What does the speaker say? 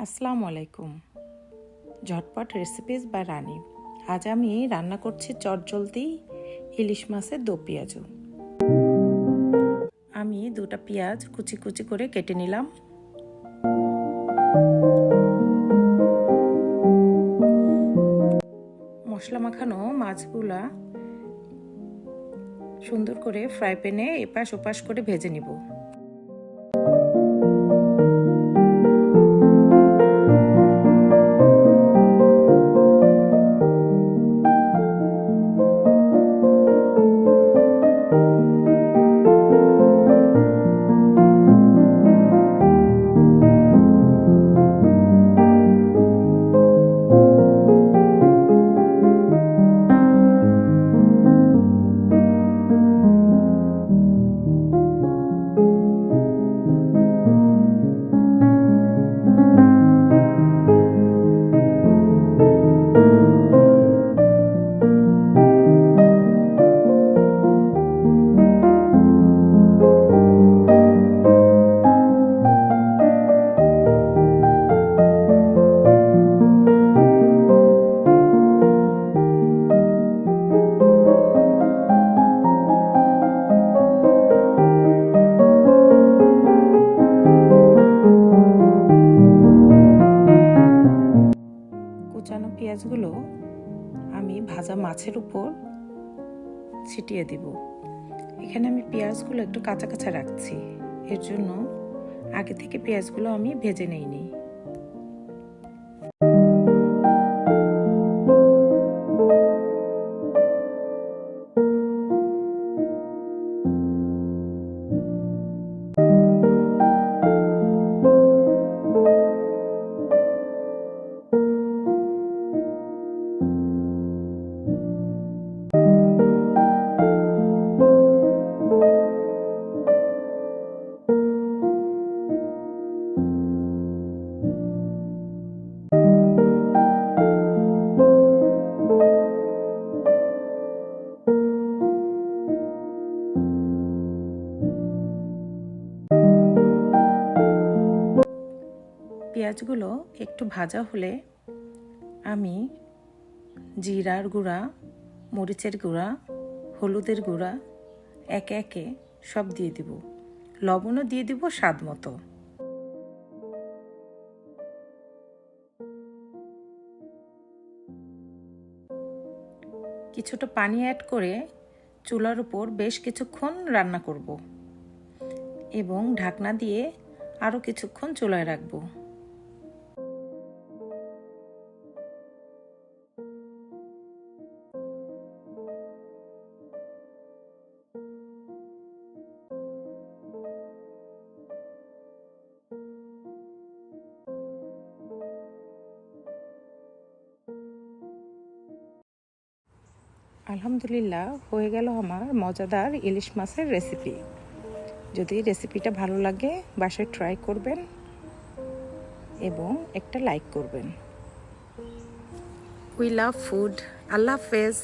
আসসালামু আলাইকুম। ঝটপট রেসিপিস বা রানী। আজ আমি রান্না করছি চটজলদি ইলিশ মাছের দো পেঁয়াজু। আমি দুটা পেঁয়াজ কুচি কুচি করে কেটে নিলাম। মশলা মাখানো মাছগুলা সুন্দর করে ফ্রাই প্যানে এপাশ ওপাশ করে ভেজে নিব। কুচানো পেঁয়াজগুলো আমি ভাজা মাছের উপর ছিটিয়ে দিব। এখানে আমি পেঁয়াজগুলো একটু কাঁচা কাঁচা রাখছি, এর জন্য আগে থেকে পেঁয়াজগুলো আমি ভেজে নেইনি। পেঁয়াজগুলো একটু ভাজা হলে আমি জিরার গুঁড়া, মরিচের গুঁড়া, হলুদের গুঁড়া একে একে সব দিয়ে দিব। লবণও দিয়ে দিব স্বাদ মতো। কিছুটা পানি অ্যাড করে চুলার উপর বেশ কিছুক্ষণ রান্না করব এবং ঢাকনা দিয়ে আরও কিছুক্ষণ চুলায় রাখবো। আলহামদুলিল্লাহ, হয়ে গেল আমার মজাদার ইলিশ মাছের রেসিপি। যদি রেসিপিটা ভালো লাগে বাসায় ট্রাই করবেন এবং একটা লাইক করবেন। We love food. আল্লাহ হাফেজ।